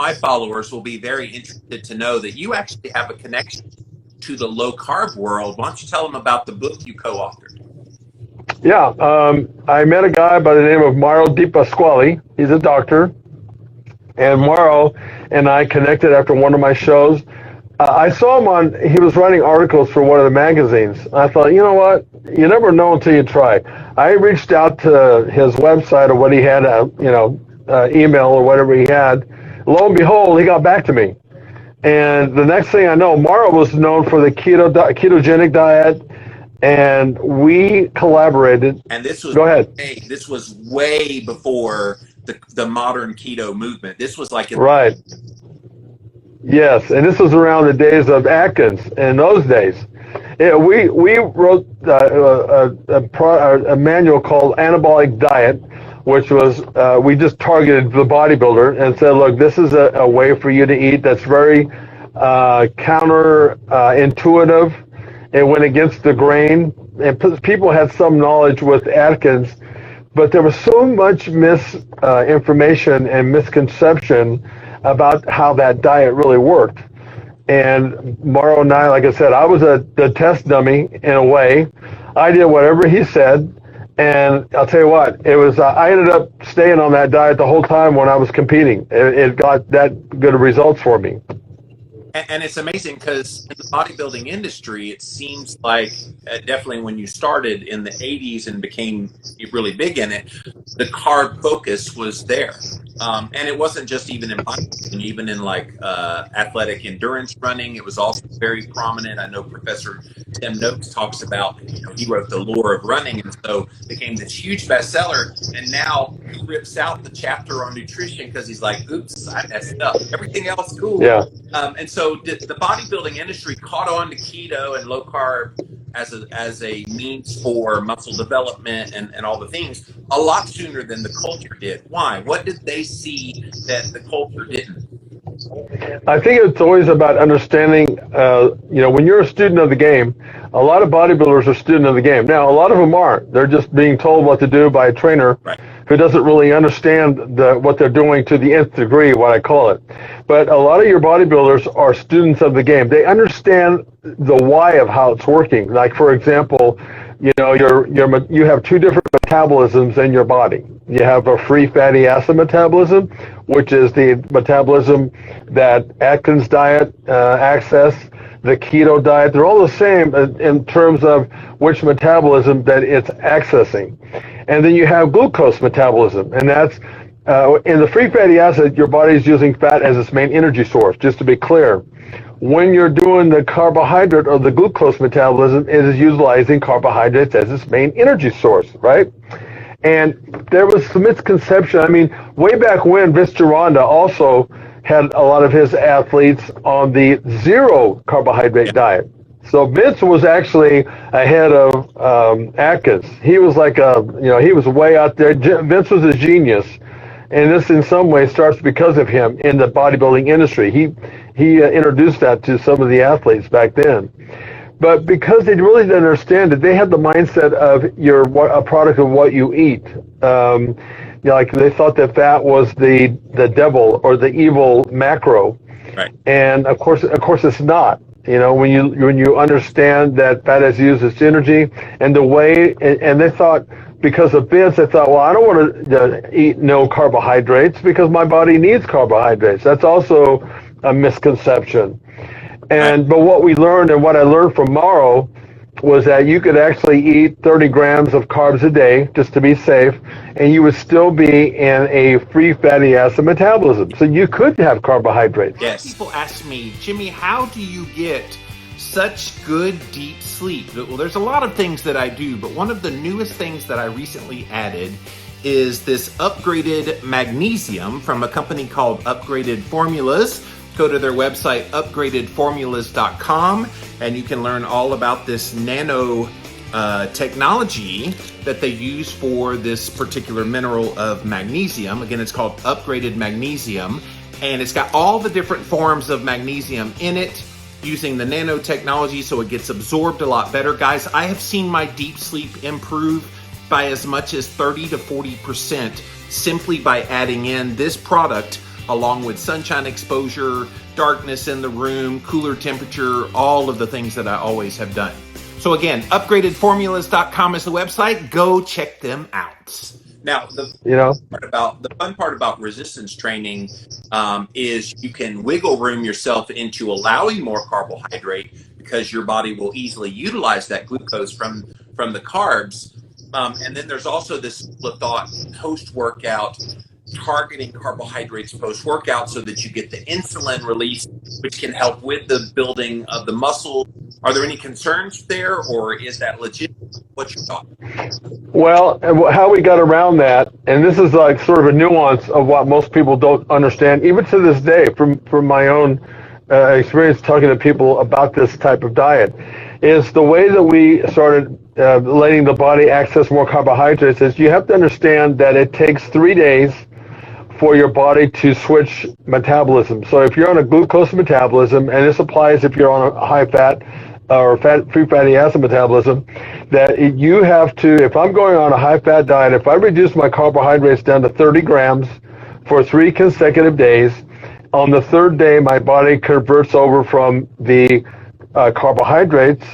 my followers will be very interested to know that you actually have a connection to the low carb world. Why don't you tell them about the book you co-authored? Yeah, I met a guy by the name of Mauro Di Pasquale. He's a doctor. And Mauro and I connected after one of my shows. I saw him he was writing articles for one of the magazines. I thought, you know what? You never know until you try. I reached out to his website or what he had, email or whatever he had. Lo and behold, he got back to me. And the next thing I know, Mauro was known for the ketogenic diet, and we collaborated. And this was Go ahead. This was way before the modern keto movement. This was like right. Yes, and this was around the days of Atkins. In those days, we wrote a manual called Anabolic Diet, which was we just targeted the bodybuilder and said, look, this is a way for you to eat that's very counterintuitive. It went against the grain, and people had some knowledge with Atkins, but there was so much misinformation and misconception about how that diet really worked. And Mauro and I, like I said, I was the test dummy in a way. I did whatever he said, and I'll tell you what, it was. I ended up staying on that diet the whole time when I was competing. It got that good of results for me. And it's amazing because in the bodybuilding industry, it seems like definitely when you started in the 80s and became really big in it, the carb focus was there. And it wasn't just even in bodybuilding, even in like athletic endurance running, it was also very prominent. I know Professor Tim Noakes talks about, he wrote The Lore of Running, and so became this huge bestseller. And now he rips out the chapter on nutrition because he's like, oops, I messed up. Everything else cool. Yeah. And so the bodybuilding industry caught on to keto and low carb as a means for muscle development and all the things a lot sooner than the culture did. Why? What did they see that the culture didn't? I think it's always about understanding, when you're a student of the game, a lot of bodybuilders are students of the game. Now, a lot of them aren't. They're just being told what to do by a trainer who doesn't really understand what they're doing to the nth degree, what I call it. But a lot of your bodybuilders are students of the game. They understand the why of how it's working. Like, for example, you have two different metabolisms in your body. You have a free fatty acid metabolism, which is the metabolism that Atkins diet access, the keto diet. They're all the same in terms of which metabolism that it's accessing. And then you have glucose metabolism, and that's in the free fatty acid, your body is using fat as its main energy source, just to be clear. When you're doing the carbohydrate or the glucose metabolism, it is utilizing carbohydrates as its main energy source, right? And there was some misconception. I mean, way back when, Vince Gironda also had a lot of his athletes on the zero carbohydrate diet. So Vince was actually ahead of Atkins. He was like he was way out there. Vince was a genius. And this in some ways starts because of him in the bodybuilding industry. He introduced that to some of the athletes back then. But because they really didn't understand it, they had the mindset of a product of what you eat. Like they thought that fat was the devil or the evil macro. Right. And of course it's not. When you understand that fat is used as energy and the way, and they thought, because of Vince, they thought, well, I don't want to eat no carbohydrates because my body needs carbohydrates. That's also a misconception. But what we learned and what I learned from Mauro was that you could actually eat 30 grams of carbs a day just to be safe, and you would still be in a free fatty acid metabolism. So you could have carbohydrates. Yes. People ask me, Jimmy, how do you get such good deep sleep? Well, there's a lot of things that I do, but one of the newest things that I recently added is this upgraded magnesium from a company called Upgraded Formulas. Go to their website, upgradedformulas.com, and you can learn all about this nano technology that they use for this particular mineral of magnesium. Again, it's called Upgraded Magnesium, and it's got all the different forms of magnesium in it, using the nanotechnology so it gets absorbed a lot better. Guys, I have seen my deep sleep improve by as much as 30 to 40% simply by adding in this product along with sunshine exposure, darkness in the room, cooler temperature, all of the things that I always have done. So again, upgradedformulas.com is the website. Go check them out. Now, the fun part about resistance training is you can wiggle room yourself into allowing more carbohydrate because your body will easily utilize that glucose from the carbs. And then there's also this school of thought post-workout, targeting carbohydrates post-workout so that you get the insulin release, which can help with the building of the muscle. Are there any concerns there, or is that legit? What's your thought? Well, how we got around that, and this is like sort of a nuance of what most people don't understand, even to this day, from my own experience talking to people about this type of diet, is the way that we started letting the body access more carbohydrates is you have to understand that it takes 3 days for your body to switch metabolism. So if you're on a glucose metabolism, and this applies if you're on a high-fat or free fatty acid metabolism, that you have to, if I'm going on a high-fat diet, if I reduce my carbohydrates down to 30 grams for 3 consecutive days, on the 3rd day, my body converts over from the carbohydrates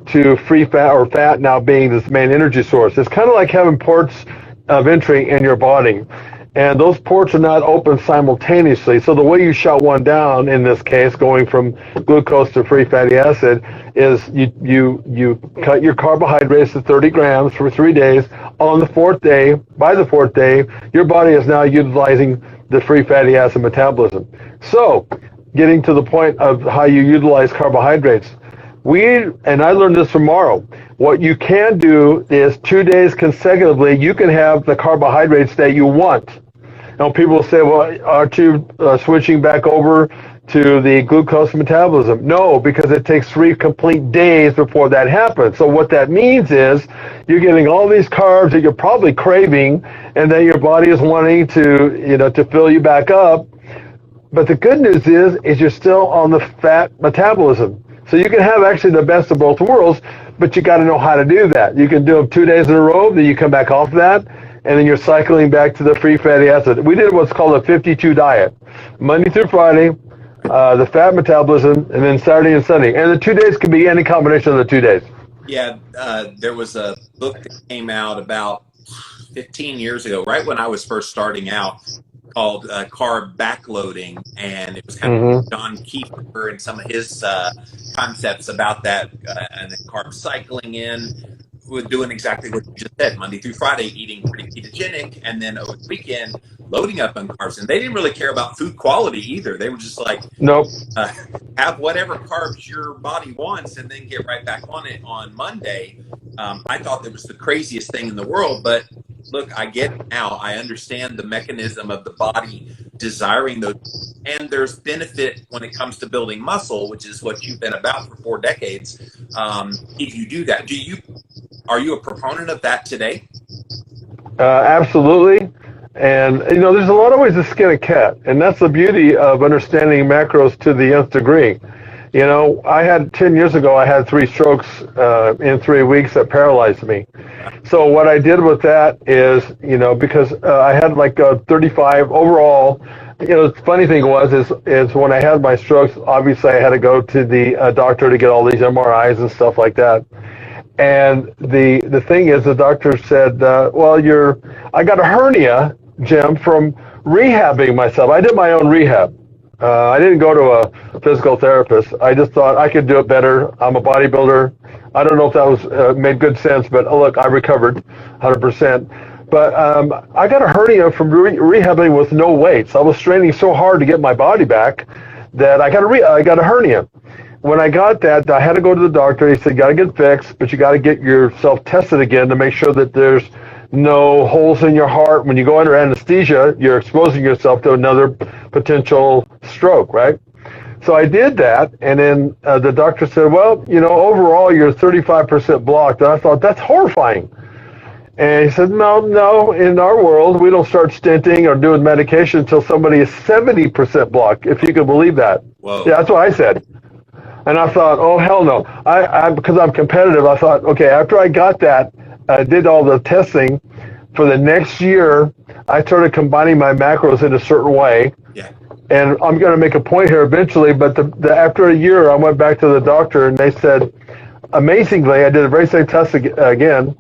to free fat, or fat now being this main energy source. It's kind of like having ports of entry in your body. And those ports are not open simultaneously. So the way you shut one down, in this case, going from glucose to free fatty acid, is you cut your carbohydrates to 30 grams for 3 days. On the 4th day, by the 4th day, your body is now utilizing the free fatty acid metabolism. So, getting to the point of how you utilize carbohydrates, and I learned this from Morrow, what you can do is 2 days consecutively, you can have the carbohydrates that you want. Now, people say, well, aren't you switching back over to the glucose metabolism? No, because it takes 3 complete days before that happens. So what that means is you're getting all these carbs that you're probably craving, and then your body is wanting to fill you back up. But the good news is you're still on the fat metabolism. So you can have actually the best of both worlds, but you got to know how to do that. You can do them 2 days in a row, then you come back off that, and then you're cycling back to the free fatty acid. We did what's called a 52 diet. Monday through Friday, the fat metabolism, and then Saturday and Sunday. And the 2 days can be any combination of the 2 days. Yeah, there was a book that came out about 15 years ago, right when I was first starting out, called Carb Backloading, and it was kind of John Kiefer and some of his concepts about that, and then carb cycling in, with doing exactly what you just said, Monday through Friday, eating pretty ketogenic, and then over the weekend, loading up on carbs. And they didn't really care about food quality either. They were just like, nope, have whatever carbs your body wants, and then get right back on it on Monday. I thought that was the craziest thing in the world, but look, I get it now. I understand the mechanism of the body desiring those, and there's benefit when it comes to building muscle, which is what you've been about for 4 decades. If you do that, are you a proponent of that today? Absolutely. And, there's a lot of ways to skin a cat, and that's the beauty of understanding macros to the nth degree. 10 years ago, I had 3 strokes in 3 weeks that paralyzed me. So what I did with that is, because I had like 35 overall, the funny thing is when I had my strokes, obviously I had to go to the doctor to get all these MRIs and stuff like that. And the thing is, the doctor said, I got a hernia, Jim, from rehabbing myself. I did my own rehab. I didn't go to a physical therapist. I just thought I could do it better. I'm a bodybuilder. I don't know if that was made good sense, but look, I recovered 100%. But I got a hernia from rehabbing with no weights. I was straining so hard to get my body back that I got a hernia. When I got that, I had to go to the doctor. He said, you got to get fixed, but you got to get yourself tested again to make sure that there's no holes in your heart. When you go under anesthesia, you're exposing yourself to another potential stroke, right? So I did that, and then the doctor said, overall you're 35% blocked. And I thought, that's horrifying. And he said, no, in our world, we don't start stenting or doing medication until somebody is 70% blocked, if you can believe that. Whoa. Yeah, that's what I said. And I thought, oh, hell no. I because I'm competitive, I thought, okay, after I got that, I did all the testing, For the next year, I started combining my macros in a certain way. Yeah. And I'm going to make a point here eventually, but after a year, I went back to the doctor, and they said, amazingly, I did the very same test again,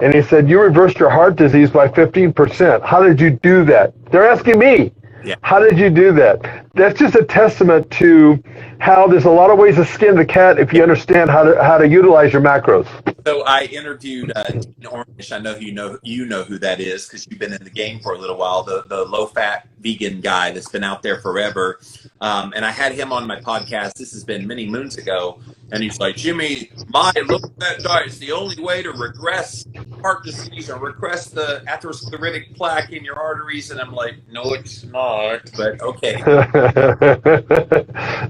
and he said, you reversed your heart disease by 15%. How did you do that? They're asking me. Yeah. How did you do that? That's just a testament to how there's a lot of ways to skin the cat if you understand how to utilize your macros. So I interviewed Dean Ornish. I know you know who that is because you've been in the game for a little while. The low fat vegan guy that's been out there forever. And I had him on my podcast. This has been many moons ago. And he's like, Jimmy, my low fat diet is the only way to regress heart disease and regress the atherosclerotic plaque in your arteries. And I'm like, no, it's not. But okay.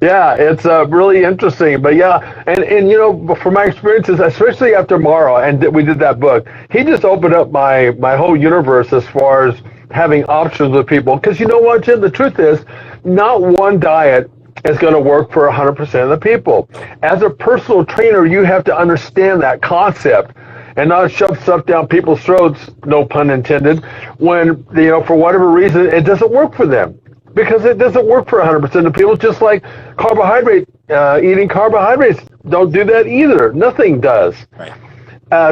Yeah, it's really interesting. But yeah, and you know, from my experiences, especially after Mara, and we did that book, he just opened up my whole universe as far as having options with people. Because you know what, Jim, the truth is, not one diet is going to work for 100% of the people. As a personal trainer, you have to understand that concept and not shove stuff down people's throats, no pun intended, when, you know, for whatever reason, it doesn't work for them. Because it doesn't work for 100% of people, just like eating carbohydrates don't do that either. Nothing does. Right.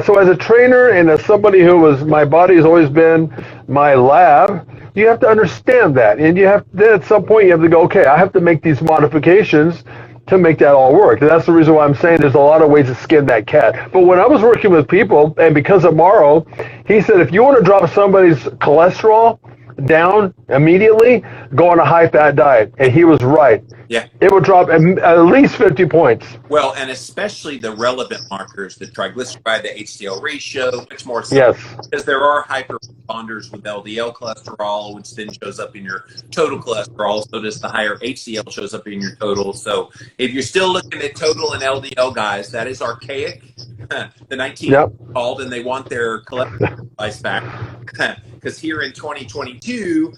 So as a trainer and as somebody my body has always been my lab, you have to understand that. And then at some point you have to go, okay, I have to make these modifications to make that all work. And that's the reason why I'm saying there's a lot of ways to skin that cat. But when I was working with people, and because of Morrow, he said, if you want to drop somebody's cholesterol down immediately, go on a high-fat diet. And he was right. Yeah. It would drop at least 50 points. Well, and especially the relevant markers, the triglyceride, the HDL ratio, much more so. Yes. Because there are hyper responders with LDL cholesterol, which then shows up in your total cholesterol. So does the higher HDL shows up in your total. So if you're still looking at total and LDL, guys, that is archaic. The 19 called and they want their cholesterol device back. Because here in 2022,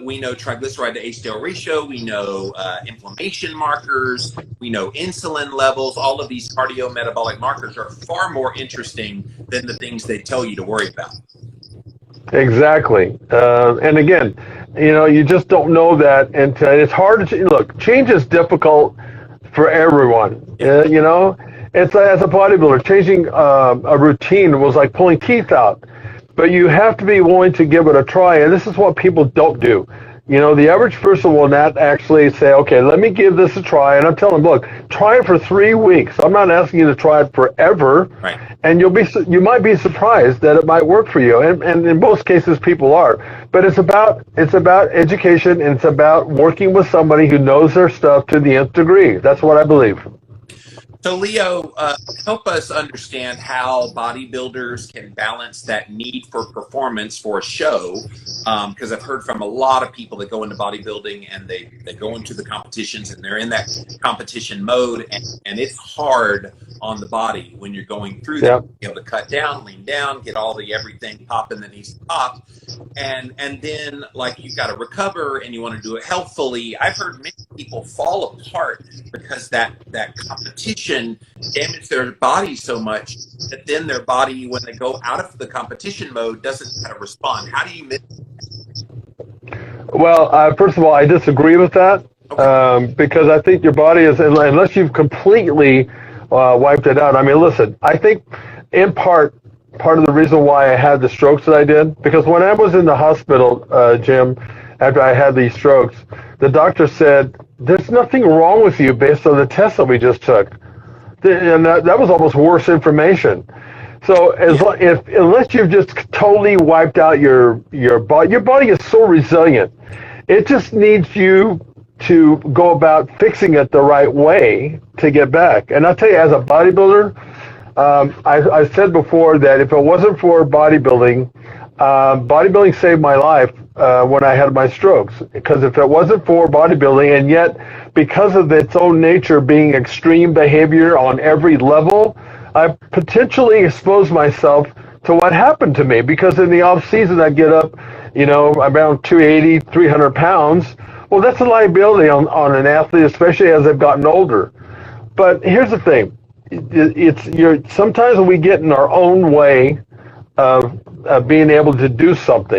we know triglyceride to HDL ratio, we know inflammation markers, we know insulin levels. All of these cardiometabolic markers are far more interesting than the things they tell you to worry about. Exactly. And again, you know, you just don't know that. And it's hard to look, change is difficult for everyone. You know, it's as a bodybuilder, changing a routine was like pulling teeth out. But you have to be willing to give it a try, and this is what people don't do. You know, the average person will not actually say, okay, let me give this a try. And I'm telling them, look, try it for 3 weeks. I'm not asking you to try it forever. Right. And you might be surprised that it might work for you. And in most cases, people are. But it's about education, and it's about working with somebody who knows their stuff to the nth degree. That's what I believe. So, Leo, help us understand how bodybuilders can balance that need for performance for a show, because I've heard from a lot of people that go into bodybuilding and they go into the competitions and they're in that competition mode, and it's hard on the body when you're going through that. Be able to cut down, lean down, get all the everything popping that needs to pop, and then like you got to recover and you want to do it healthfully. I've heard many people fall apart because that competition damage their body so much that then their body, when they go out of the competition mode, doesn't kind of respond. How do you miss? Well, first of all, I disagree with that. Okay. Because I think your body is, unless you've completely wiped it out. I mean, listen, I think in part of the reason why I had the strokes that I did, because when I was in the hospital, Jim, after I had these strokes, the doctor said, there's nothing wrong with you based on the test that we just took. And that was almost worse information. So unless you've just totally wiped out your body is so resilient. It just needs you to go about fixing it the right way to get back. And I'll tell you, as a bodybuilder, I said before that if it wasn't for bodybuilding, bodybuilding saved my life when I had my strokes. Because if it wasn't for bodybuilding, and yet because of its own nature being extreme behavior on every level, I potentially exposed myself to what happened to me. Because in the off season, I'd get up, you know, around 280, 300 pounds. Well, that's a liability on an athlete, especially as they've gotten older. But here's the thing. Sometimes when we get in our own way, of being able to do something.